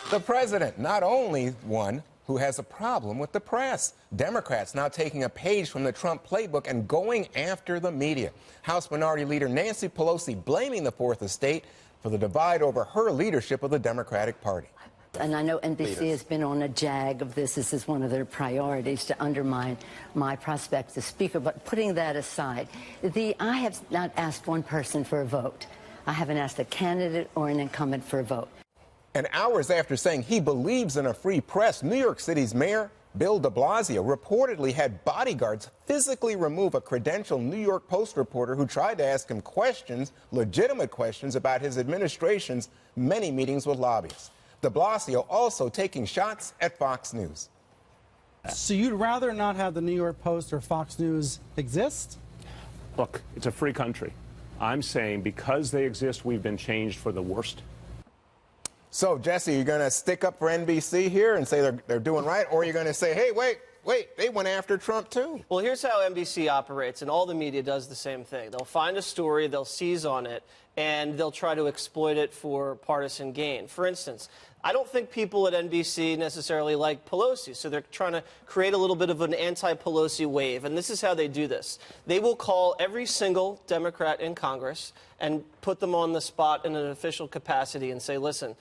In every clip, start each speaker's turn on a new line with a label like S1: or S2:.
S1: The president, not only one who has a problem with the press. Democrats now taking a page from the Trump playbook and going after the media. House Minority Leader Nancy Pelosi blaming the Fourth Estate for the divide over her leadership of the Democratic Party.
S2: And I know NBC has been on a jag of this. This is one of their priorities, to undermine my prospects as Speaker. But putting that aside, I have not asked one person for a vote. I haven't asked a candidate or an incumbent for a vote.
S1: And hours after saying he believes in a free press, New York City's mayor, Bill de Blasio, reportedly had bodyguards physically remove a credentialed New York Post reporter who tried to ask him questions, legitimate questions, about his administration's many meetings with lobbyists. De Blasio also taking shots at Fox News.
S3: So you'd rather not have the New York Post or Fox News exist?
S4: Look, it's a free country. I'm saying because they exist, we've been changed for the worst.
S1: So, Jesse, you're going to stick up for NBC here and say they're doing right, or you're going to say, hey, wait, they went after Trump, too?
S5: Well, here's how NBC operates, and all the media does the same thing. They'll find a story, they'll seize on it, and they'll try to exploit it for partisan gain. For instance, I don't think people at NBC necessarily like Pelosi, so they're trying to create a little bit of an anti-Pelosi wave, and this is how they do this. They will call every single Democrat in Congress and put them on the spot in an official capacity and say, listen,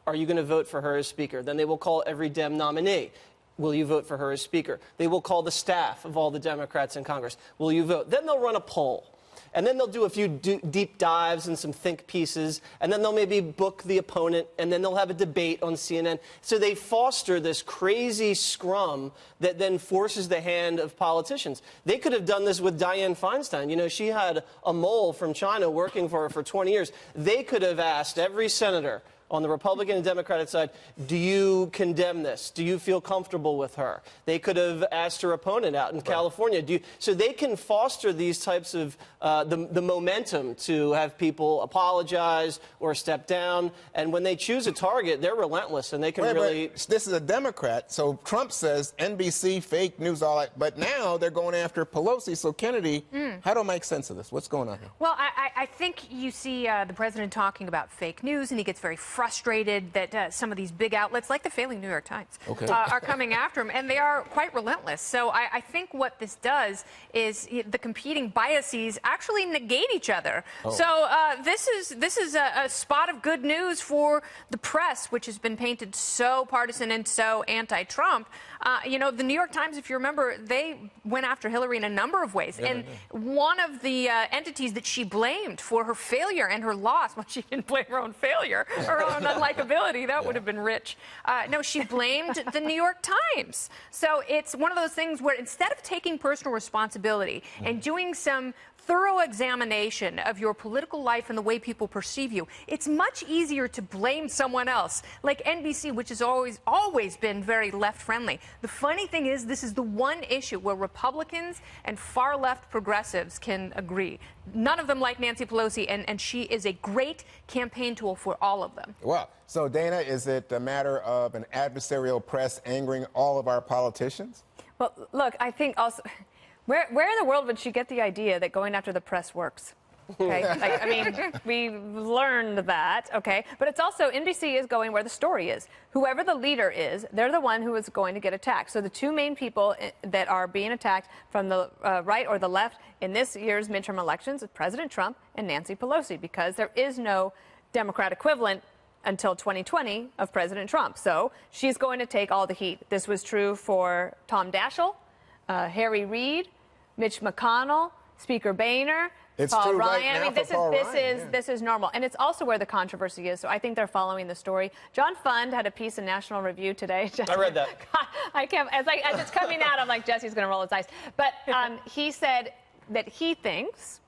S5: are you going to vote for her as Speaker? Then they will call every Dem nominee. Will you vote for her as Speaker? They will call the staff of all the Democrats in Congress. Will you vote? Then they'll run a poll. And then they'll do a few deep dives and some think pieces, and then they'll maybe book the opponent, and then they'll have a debate on CNN. So they foster this crazy scrum that then forces the hand of politicians. They could have done this with Dianne Feinstein. You know, she had a mole from China working for her for 20 years. They could have asked every senator on the Republican and Democratic side, do you condemn this? Do you feel comfortable with her? They could have asked her opponent out in California. So they can foster these types of the momentum to have people apologize or step down. And when they choose a target, they're relentless, and they can really...
S1: This is a Democrat, so Trump says NBC, fake news, all that. But now they're going after Pelosi. So, Kennedy, how do I make sense of this? What's going on here?
S6: Well, I think you see the president talking about fake news, and he gets very frustrated that some of these big outlets, like the failing New York Times, are coming after him, and they are quite relentless. So I think what this does is the competing biases actually negate each other. So this is a spot of good news for the press, which has been painted so partisan and so anti-Trump. You know, the New York Times, if you remember, they went after Hillary in a number of ways. And one of the entities that she blamed for her failure and her loss, well, she didn't blame her own failure, her own unlikability. That would have been rich. No, she blamed the New York Times. So it's one of those things where instead of taking personal responsibility and doing some thorough examination of your political life and the way people perceive you, it's much easier to blame someone else, like NBC, which has always been very left-friendly. The funny thing is, this is the one issue where Republicans and far-left progressives can agree. None of them like Nancy Pelosi, and she is a great campaign tool for all of them.
S1: Well, so Dana, is it a matter of an adversarial press angering all of our politicians?
S7: Well, look, I think also... Where in the world would she get the idea that going after the press works? Okay, like, I mean, we learned that, okay? But it's also, NBC is going where the story is. Whoever the leader is, they're the one who is going to get attacked. So the two main people that are being attacked from the right or the left in this year's midterm elections is President Trump and Nancy Pelosi, because there is no Democrat equivalent until 2020 of President Trump. So she's going to take all the heat. This was true for Tom Daschle, Harry Reid, Mitch McConnell, Speaker Boehner, Paul Ryan. I mean, this is normal, and it's also where the controversy is. So I think they're following the story. John Fund had a piece in National Review today.
S5: I read that.
S7: I can't. As it's coming out, I'm like, Jesse's going to roll his eyes. But he said that he thinks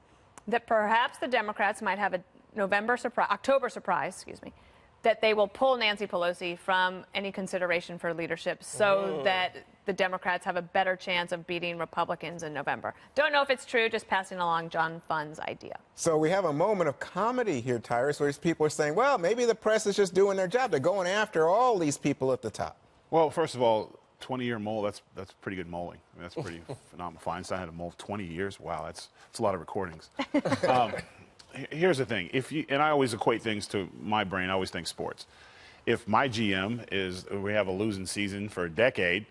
S7: that perhaps the Democrats might have a October surprise, excuse me, that they will pull Nancy Pelosi from any consideration for leadership so that the Democrats have a better chance of beating Republicans in November. Don't know if it's true, just passing along John Fund's idea.
S1: So we have a moment of comedy here, Tyrus, where people are saying, well, maybe the press is just doing their job. They're going after all these people at the top.
S8: Well, first of all, 20-year mole, that's pretty good moling. I mean, that's pretty phenomenal. Feinstein had a mole 20 years. Wow, that's a lot of recordings. Here's the thing. And I always equate things to my brain. I always think sports. if my GM is, we have a losing season for a decade,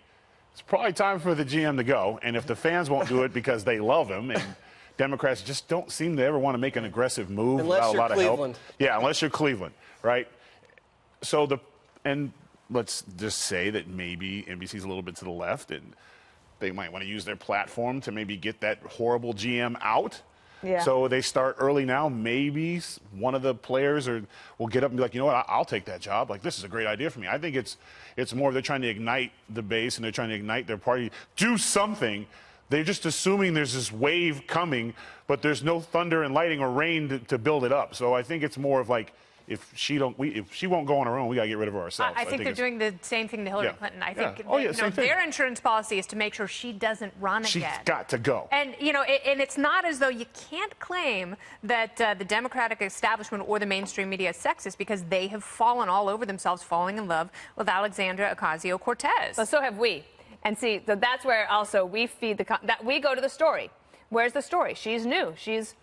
S8: it's probably time for the GM to go. And if the fans won't do it because they love him, and Democrats just don't seem to ever want to make an aggressive move
S5: Unless
S8: without a lot
S5: you're
S8: of
S5: Cleveland.
S8: help. Yeah, unless you're Cleveland, right? So let's just say that maybe NBC's a little bit to the left, and they might want to use their platform to maybe get that horrible GM out.
S7: Yeah.
S8: So they start early now. Maybe one of the players will get up and be like, you know what, I'll take that job. Like, this is a great idea for me. I think it's more they're trying to ignite the base and they're trying to ignite their party. Do something. They're just assuming there's this wave coming, but there's no thunder and lightning or rain to build it up. So I think it's more of like, if she won't go on her own, we got to get rid of her ourselves.
S6: I think they're doing the same thing to Hillary Clinton. I think
S8: same
S6: their insurance policy is to make sure she doesn't run
S8: She's
S6: again.
S8: got to go.
S6: And, and it's not as though you can't claim that the Democratic establishment or the mainstream media is sexist, because they have fallen all over themselves, falling in love with Alexandra Ocasio-Cortez.
S7: But so have we. And see, so that's where also we feed that we go to the story. Where's the story? She's new. She's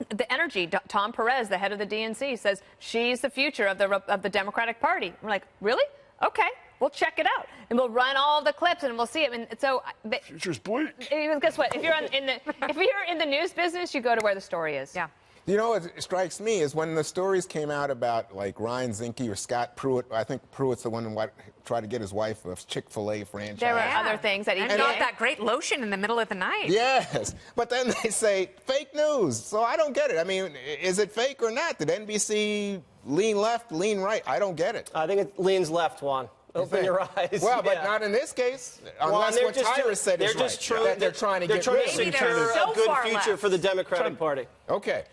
S7: the energy. Tom Perez, the head of the DNC, says she's the future of the Democratic Party. We're like, really? Okay, we'll check it out, and we'll run all the clips, and we'll see it. And so,
S8: Future's bright.
S7: Guess what? If you're in the news business, you go to where the story is.
S6: Yeah.
S1: You know what strikes me is when the stories came out about like Ryan Zinke or Scott Pruitt. I think Pruitt's the one who tried to get his wife a Chick-fil-A franchise.
S7: There were other things that he
S6: and got that great lotion in the middle of the night.
S1: Yes, but then they say fake news. So I don't get it. I mean, is it fake or not? Did NBC lean left, lean right? I don't get it.
S5: I think it leans left, Juan. Open your eyes.
S1: Well, but not in this case. Unless what Tyra said is right. That they're trying to get rid of it.
S5: They're trying to secure a good future for the Democratic Party.
S1: Okay.